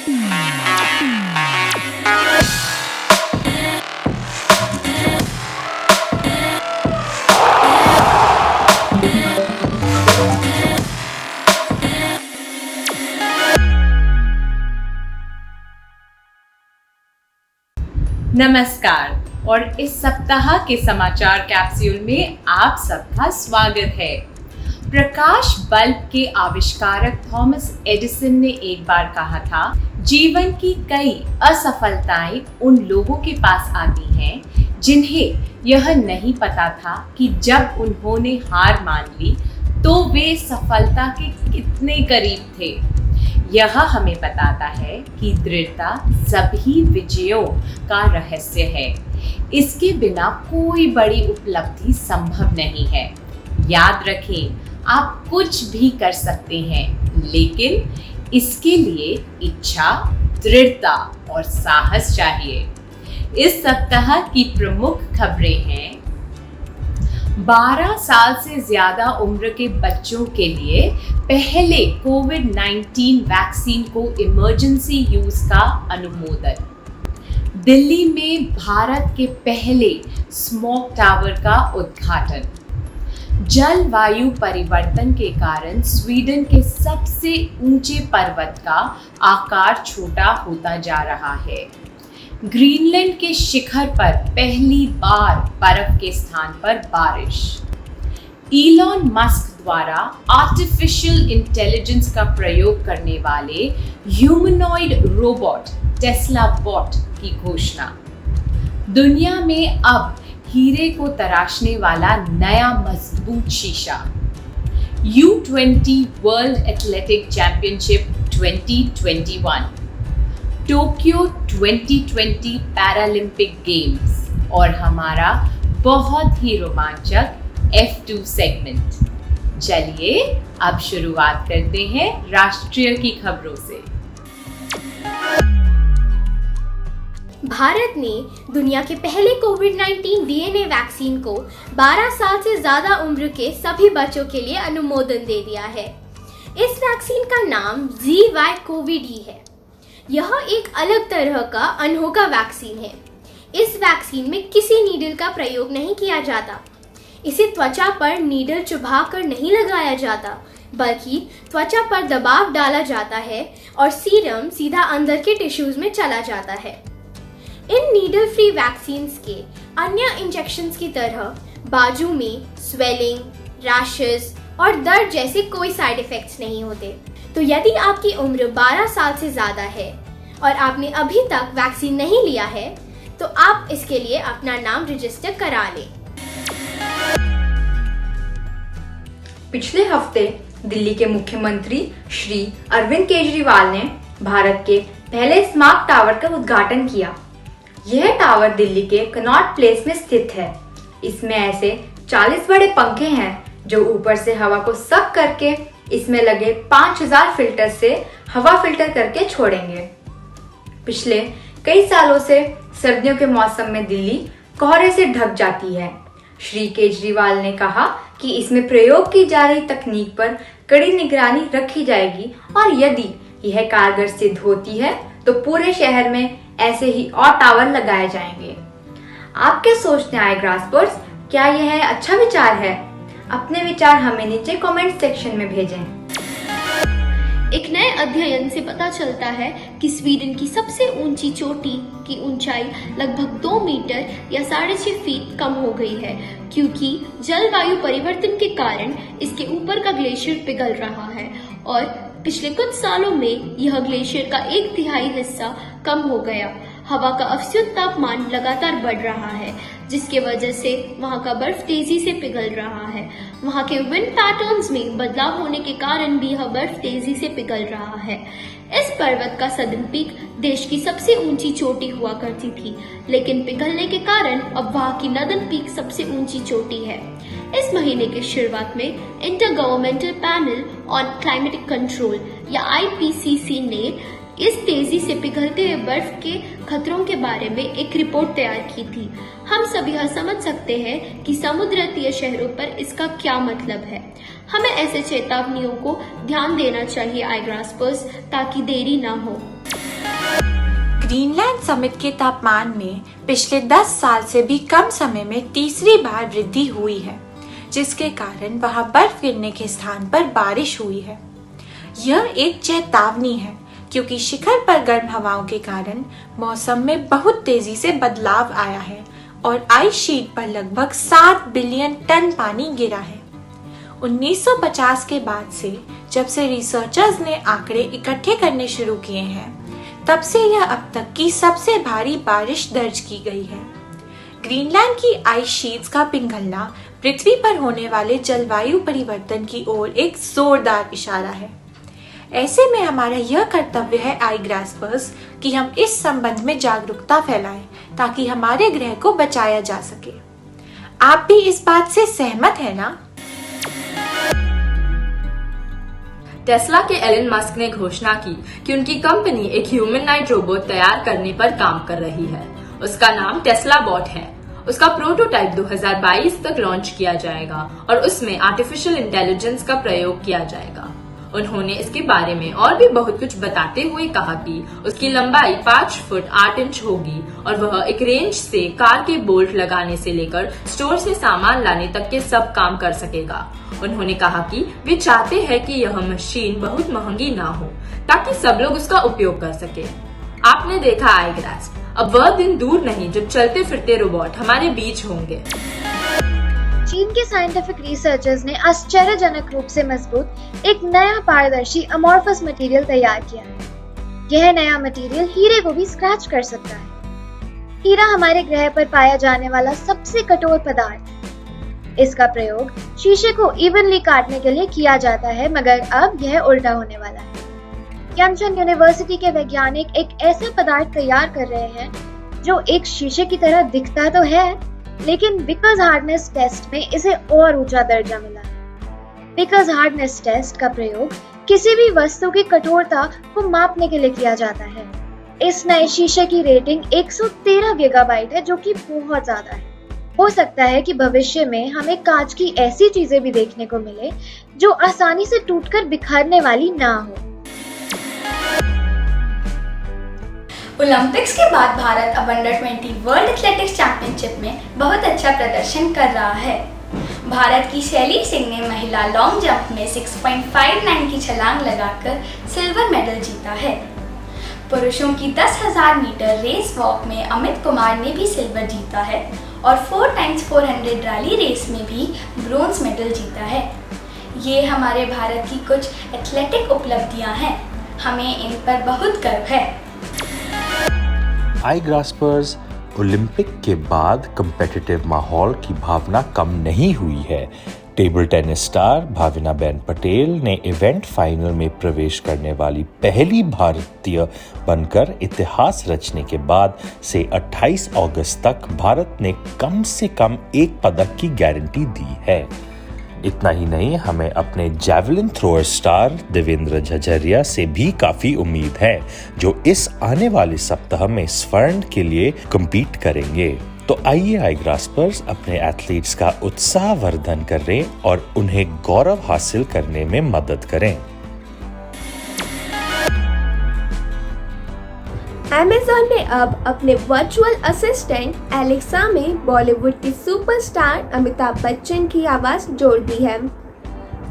नमस्कार और इस सप्ताह के समाचार कैप्सूल में आप सबका स्वागत है। प्रकाश बल्ब के आविष्कारक थॉमस एडिसन ने एक बार कहा था, जीवन की कई असफलताएं उन लोगों के पास आती हैं जिन्हें यह नहीं पता था कि जब उन्होंने हार मान ली तो वे सफलता के कितने करीब थे। यह हमें बताता है कि दृढ़ता सभी विजयों का रहस्य है। इसके बिना कोई बड़ी उपलब्धि संभव नहीं है। याद रखें, आप कुछ भी कर सकते हैं, लेकिन इसके लिए इच्छा, दृढ़ता और साहस चाहिए। इस सप्ताह की प्रमुख खबरें हैं। 12 साल से ज्यादा उम्र के बच्चों के लिए पहले कोविड-19 वैक्सीन को इमरजेंसी यूज का अनुमोदन। दिल्ली में भारत के पहले स्मॉग टावर का उद्घाटन। जलवायु परिवर्तन के कारण स्वीडन के सबसे ऊंचे पर्वत का आकार छोटा होता जा रहा है। ग्रीनलैंड के शिखर पर पहली बार बर्फ के स्थान पर बारिश। इलॉन मस्क द्वारा आर्टिफिशियल इंटेलिजेंस का प्रयोग करने वाले ह्यूमनॉइड रोबोट टेस्ला बॉट की घोषणा। दुनिया में अब हीरे को तराशने वाला नया मजबूत शीशा। U20 world athletic championship 2021, Tokyo 2020 Paralympic games और हमारा बहुत ही रोमांचक F2 सेगमेंट। चलिए अब शुरुआत करते हैं राष्ट्रीय की खबरों से। भारत ने दुनिया के पहले कोविड-19 डीएनए वैक्सीन को 12 साल से ज्यादा उम्र के सभी बच्चों के लिए अनुमोदन दे दिया है। इस वैक्सीन का नाम ZyCoV-D है। यह एक अलग तरह का अनोखा वैक्सीन है। इस वैक्सीन में किसी नीडल का प्रयोग नहीं किया जाता। इसे त्वचा पर नीडल चुभाकर नहीं लगाया जाता, बल्कि त्वचा पर दबाव डाला जाता है और सीरम सीधा अंदर के टिश्यूज में चला जाता है। इन नीडल फ्री वैक्सीन्स के अन्य इंजेक्शंस की तरह बाजू में स्वेलिंग, रैशेस और दर्द जैसे कोई साइड इफेक्ट्स नहीं होते। तो यदि आपकी उम्र 12 साल से ज्यादा है और आपने अभी तक वैक्सीन नहीं लिया है, तो आप इसके लिए अपना नाम रजिस्टर करा लें। पिछले हफ्ते दिल्ली के मुख्यमंत्री श्री अरविंद केजरीवाल ने भारत के पहले स्मार्ट टावर का उद्घाटन किया। यह टावर दिल्ली के कनॉट प्लेस में स्थित है। इसमें ऐसे 40 बड़े पंखे हैं जो ऊपर से हवा को सक करके इसमें लगे 5000 फिल्टर से हवा फिल्टर करके छोड़ेंगे। पिछले कई सालों से सर्दियों के मौसम में दिल्ली कोहरे से ढक जाती है। श्री केजरीवाल ने कहा कि इसमें प्रयोग की जा रही तकनीक पर कड़ी निगरानी रखी जाएगी और यदि यह कारगर सिद्ध होती है तो पूरे शहर में ऐसे ही और टावर लगाए जाएंगे। आप क्या सोचते हैं ग्रासपर्स? क्या यह अच्छा विचार है? अपने विचार हमें नीचे कमेंट सेक्शन में भेजें। एक नए अध्ययन से पता चलता है कि स्वीडन की सबसे ऊंची चोटी की ऊंचाई लगभग 2 मीटर या 6.5 फीट कम हो गई है, क्योंकि जलवायु परिवर्तन के कारण इसके ऊपर का ग्लेशियर पिघल रहा है और पिछले कुछ सालों में यह ग्लेशियर का 1/3 हिस्सा कम हो गया। हवा का औसत तापमान लगातार बढ़ रहा है, जिसके वजह से वहां का बर्फ तेजी से पिघल रहा है। वहां के विंड पैटर्न्स में बदलाव होने के कारण भी यह बर्फ तेजी से पिघल रहा है। इस पर्वत का सदर्न पीक देश की सबसे ऊंची चोटी हुआ करती थी, लेकिन पिघलने के कारण अब वहां की नदन पीक सबसे ऊंची चोटी है। इस महीने की शुरुआत में inter governmental panel on climatic control या IPCC ने इस तेजी से पिघलते हुए बर्फ के खतरों के बारे में एक रिपोर्ट तैयार की थी। हम सभी यह समझ सकते हैं कि समुद्र तटीय शहरों पर इसका क्या मतलब है। हमें ऐसे चेतावनियों को ध्यान देना चाहिए ग्रासपर्स, ताकि देरी ना हो। ग्रीनलैंड समिट के तापमान में पिछले 10 साल से भी कम समय में तीसरी बार वृद्धि हुई है, जिसके कारण वहां बर्फ गिरने के स्थान पर बारिश हुई है। यह एक चेतावनी है क्योंकि शिखर पर गर्म हवाओं के कारण मौसम में बहुत तेजी से बदलाव आया है और आइस शीट पर लगभग 7 बिलियन टन पानी गिरा है। 1950 के बाद से जब से रिसर्चर्स ने आंकड़े इकट्ठे करने शुरू किए हैं, तब से यह अब तक की सबसे भारी बारिश दर्ज की गई है। ग्रीनलैंड की आइस शीट्स का पिघलना पृथ्वी पर होने वाले जलवायु परिवर्तन की ओर एक जोरदार इशारा है। ऐसे में हमारा यह कर्तव्य है आई ग्रास्पर्स कि हम इस संबंध में जागरूकता फैलाएं ताकि हमारे ग्रह को बचाया जा सके। आप भी इस बात से सहमत हैं ना? टेस्ला के एलन मस्क ने घोषणा की कि उनकी कंपनी एक ह्यूमनॉइड रोबोट तैयार करने पर काम कर रही है। उसका नाम टेस्ला बॉट है। उसका प्रोटोटाइप 2022 तक लॉन्च किया जाएगा और उसमें आर्टिफिशियल इंटेलिजेंस का प्रयोग किया जाएगा। उन्होंने इसके बारे में और भी बहुत कुछ बताते हुए कहा कि उसकी लंबाई 5 फुट 8 इंच होगी और वह एक रेंज से कार के बोल्ट लगाने से लेकर स्टोर से सामान लाने तक के सब काम कर सकेगा। उन्होंने कहा कि वे चाहते हैं कि यह मशीन बहुत महंगी ना हो ताकि सब लोग उसका उपयोग कर सके। आपने देखा आई ग्रास्प, अब वह दिन दूर नहीं जब चलते फिरते रोबोट हमारे बीच होंगे। चीन के साइंटिफिक रिसर्चर्स ने आश्चर्यजनक रूप से मजबूत एक नया पारदर्शी अमॉर्फस मटेरियल तैयार किया है। यह नया मटेरियल हीरे को भी स्क्रैच कर सकता है। हीरा हमारे ग्रह पर पाया जाने वाला सबसे कठोर पदार्थ है। इसका प्रयोग शीशे को इवनली काटने के लिए किया जाता है, मगर अब यह उल्टा होने वाला है। यमचन यूनिवर्सिटी के वैज्ञानिक एक ऐसा पदार्थ तैयार कर रहे हैं जो एक शीशे की तरह दिखता तो है, लेकिन विकर्स हार्डनेस टेस्ट में इसे और ऊंचा दर्जा मिला है। विकर्स हार्डनेस टेस्ट का प्रयोग किसी भी वस्तु की कठोरता को मापने के लिए किया जाता है। इस नए शीशे की रेटिंग 113 गीगाबाइट है, जो कि बहुत ज्यादा है। हो सकता है कि भविष्य में हमें कांच की ऐसी चीजें भी देखने को मिले जो आसानी से टूटकर बिखरने वाली ना हो। ओलंपिक्स के बाद भारत अब अंडर 20 वर्ल्ड एथलेटिक्स चैंपियनशिप में बहुत अच्छा प्रदर्शन कर रहा है। भारत की शैली सिंह ने महिला लॉन्ग जंप में 6.59 की छलांग लगाकर सिल्वर मेडल जीता है। पुरुषों की 10,000 मीटर रेस वॉक में अमित कुमार ने भी सिल्वर जीता है और 4x400 रैली रेस में भी ब्रोंज मेडल जीता है। ये हमारे भारत की कुछ एथलेटिक उपलब्धियां हैं। हमें इन पर बहुत गर्व है। आई ग्रास्पर्स, ओलंपिक के बाद कंपेटिटिव माहौल की भावना कम नहीं हुई है। Table tennis star Bhavinaben Patel ने इवेंट फाइनल में प्रवेश करने वाली पहली भारतीय बनकर इतिहास रचने के बाद से 28 अगस्त तक भारत ने कम से कम एक पदक की गारंटी दी है। इतना ही नहीं, हमें अपने जैवलिन थ्रोअर स्टार देवेंद्र झझरिया से भी काफी उम्मीद है, जो इस आने वाले सप्ताह में स्वर्ण के लिए कम्पीट करेंगे। तो आइए आई ग्रास्पर्स अपने एथलीट्स का उत्साह वर्धन करें और उन्हें गौरव हासिल करने में मदद करें। Amazon ने अब अपने वर्चुअल असिस्टेंट एलेक्सा में बॉलीवुड के सुपरस्टार अमिताभ बच्चन की आवाज जोड़ दी है।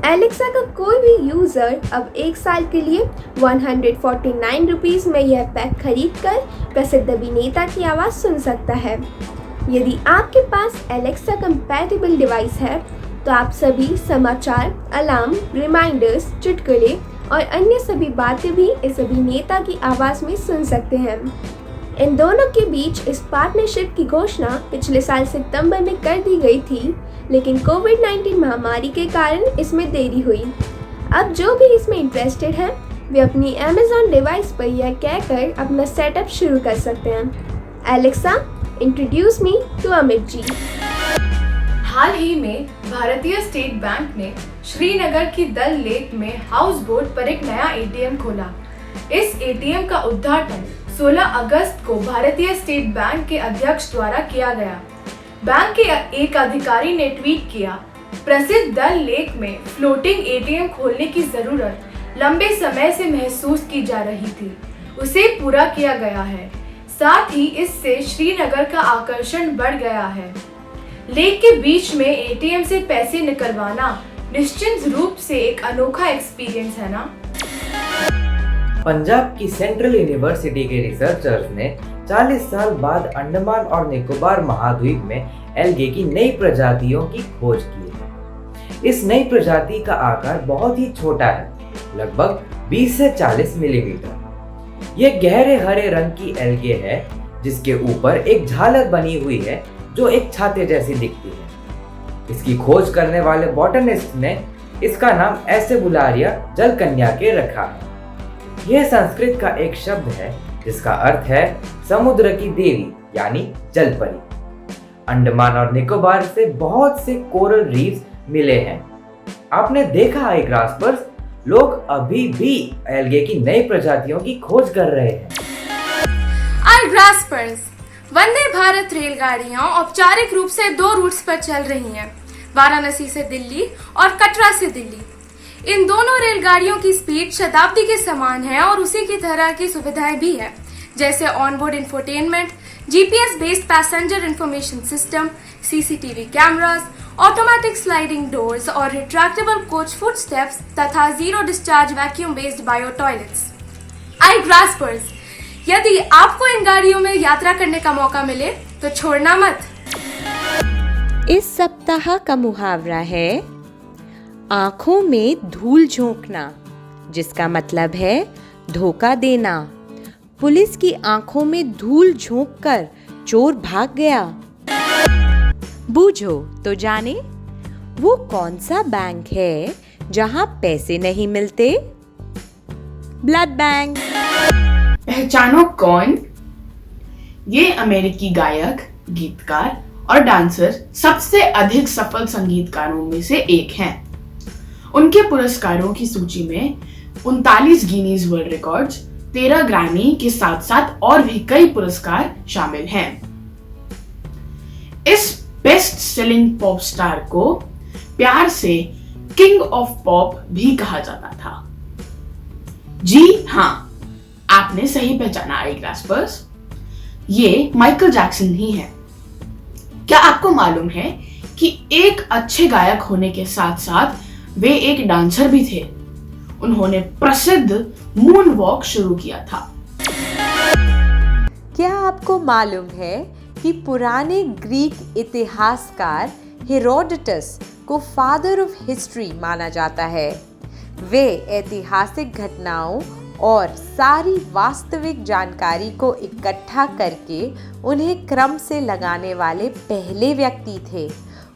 एलेक्सा का कोई भी यूजर अब 1 साल के लिए 149 रुपीज में यह पैक खरीद कर प्रसिद्ध अभिनेता की आवाज सुन सकता है। यदि आपके पास एलेक्सा कंपैटिबल डिवाइस है तो आप सभी समाचार, अलार्म, रिमाइंडर्स, चुटकुले और अन्य सभी बातें भी इस अभिनेता की आवाज में सुन सकते हैं। इन दोनों के बीच इस पार्टनरशिप की घोषणा पिछले साल सितंबर में कर दी गई थी, लेकिन कोविड-19 महामारी के कारण इसमें देरी हुई। अब जो भी इसमें इंटरेस्टेड हैं, वे अपनी Amazon डिवाइस पर यह कहकर अपना सेटअप शुरू कर सकते हैं। Alexa, introduce me to Amit ji. हाल ही में भारतीय स्टेट बैंक ने श्रीनगर की दल लेक में हाउस बोट पर एक नया एटीएम खोला। इस एटीएम का उद्घाटन 16 अगस्त को भारतीय स्टेट बैंक के अध्यक्ष द्वारा किया गया। बैंक के एक अधिकारी ने ट्वीट किया, प्रसिद्ध दल लेक में फ्लोटिंग एटीएम खोलने की जरूरत लंबे समय से महसूस की जा रही थी, उसे पूरा किया गया है। साथ ही इससे श्रीनगर का आकर्षण बढ़ गया है। लेक के बीच में एटीएम से पैसे निकलवाना निश्चित रूप से एक अनोखा एक्सपीरियंस है ना। पंजाब की सेंट्रल यूनिवर्सिटी के रिसर्चर्स ने 40 साल बाद अंडमान और निकोबार महाद्वीप में एल्गे की नई प्रजातियों की खोज की है। इस नई प्रजाति का आकार बहुत ही छोटा है, लगभग 20 से 40 मिलीमीटर। यह गहरे हरे रंग की एल्गे है जिसके ऊपर एक झालर बनी हुई है जो एक छाते जैसी दिखती है। इसकी खोज करने वाले बॉटनिस्ट ने इसका नाम एसेबुलारिया जल कन्या के रखा है। यह संस्कृत का एक शब्द है जिसका अर्थ है समुद्र की देवी यानी जल परी। अंडमान और निकोबार से बहुत से कोरल रीफ्स मिले हैं। आपने देखा है ग्रासपर्स, लोग अभी भी एल्गे की नई प्रजातियों की खोज कर रहे हैं। ग्रासपर्स वंदे भारत रेलगाड़ियां औपचारिक रूप से 2 रूट्स पर चल रही हैं, वाराणसी से दिल्ली और कटरा से दिल्ली। इन दोनों रेलगाड़ियों की स्पीड शताब्दी के समान है और उसी की तरह की सुविधाएं भी है, जैसे onboard infotainment, GPS based passenger information system, CCTV cameras, automatic sliding doors और रिट्रैक्टेबल कोच फुटस्टेप्स तथा zero discharge vacuum based bio toilets. Graspers, यदि आपको इन गाड़ियों में यात्रा करने का मौका मिले तो छोड़ना मत। इस सप्ताह का मुहावरा है आंखों में धूल झोंकना, जिसका मतलब है धोखा देना। पुलिस की आंखों में धूल झोंककर चोर भाग गया। बूझो तो जाने वो कौन सा बैंक है जहां पैसे नहीं मिलते? Blood bank. पहचानो कौन? ये अमेरिकी गायक, गीतकार और डांसर सबसे अधिक सफल संगीतकारों में से एक हैं। उनके पुरस्कारों की सूची में 39 गिनीज वर्ल्ड रिकॉर्ड्स, 13 ग्रैमी के साथ साथ और भी कई पुरस्कार शामिल हैं। इस बेस्ट सेलिंग पॉप स्टार को प्यार से किंग ऑफ पॉप भी कहा जाता था। जी हाँ, आपने सही पहचाना ग्रासपर्स, ये माइकल जैक्सन ही है। क्या आपको मालूम है कि एक अच्छे गायक होने के साथ साथ वे एक डांसर भी थे? उन्होंने प्रसिद्ध मून वॉक शुरू किया था। क्या आपको मालूम है कि पुराने ग्रीक इतिहासकार हेरोडोटस को फादर ऑफ हिस्ट्री माना जाता है? वे ऐतिहासिक घटनाओं और सारी वास्तविक जानकारी को इकट्ठा करके उन्हें क्रम से लगाने वाले पहले व्यक्ति थे।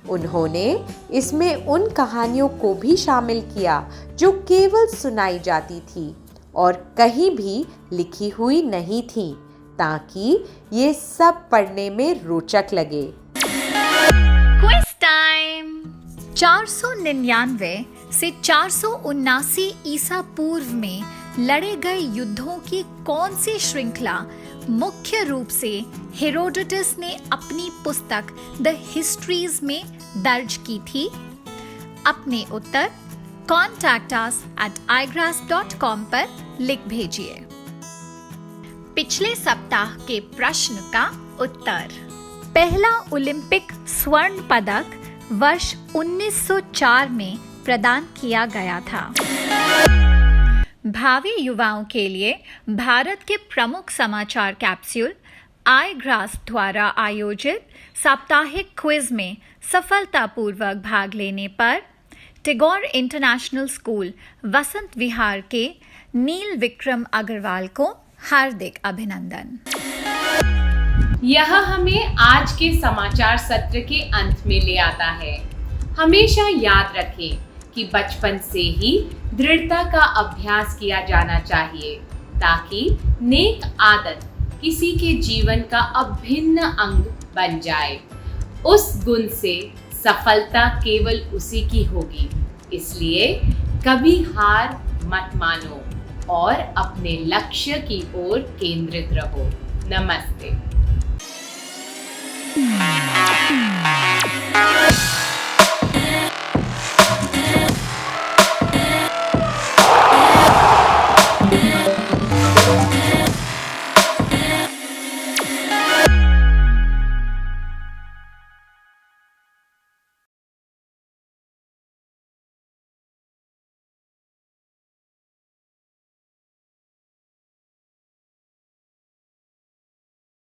उन्होंने इसमें उन कहानियों को भी शामिल किया जो केवल सुनाई जाती थी और कहीं भी लिखी हुई नहीं थी, ताकि ये सब पढ़ने में रोचक लगे। Quiz time. 499 से 479 ईसा पूर्व में लड़े गए युद्धों की कौन सी श्रृंखला मुख्य रूप से हेरोडोटस ने अपनी पुस्तक द हिस्ट्रीज में दर्ज की थी? अपने उत्तर contactus@igrass.com पर लिख भेजिए। पिछले सप्ताह के प्रश्न का उत्तर। पहला ओलंपिक स्वर्ण पदक वर्ष 1904 में प्रदान किया गया था। भावी युवाओं के लिए भारत के प्रमुख समाचार कैप्सूल आई ग्रास द्वारा आयोजित साप्ताहिक क्विज में सफलतापूर्वक भाग लेने पर टैगोर इंटरनेशनल स्कूल वसंत विहार के नील विक्रम अग्रवाल को हार्दिक अभिनंदन। यह हमें आज के समाचार सत्र के अंत में ले आता है। हमेशा याद रखें कि बचपन से ही दृढ़ता का अभ्यास किया जाना चाहिए, ताकि नेक आदत किसी के जीवन का अभिन्न अंग बन जाए। उस गुण से सफलता केवल उसी की होगी। इसलिए कभी हार मत मानो और अपने लक्ष्य की ओर केंद्रित रहो। नमस्ते।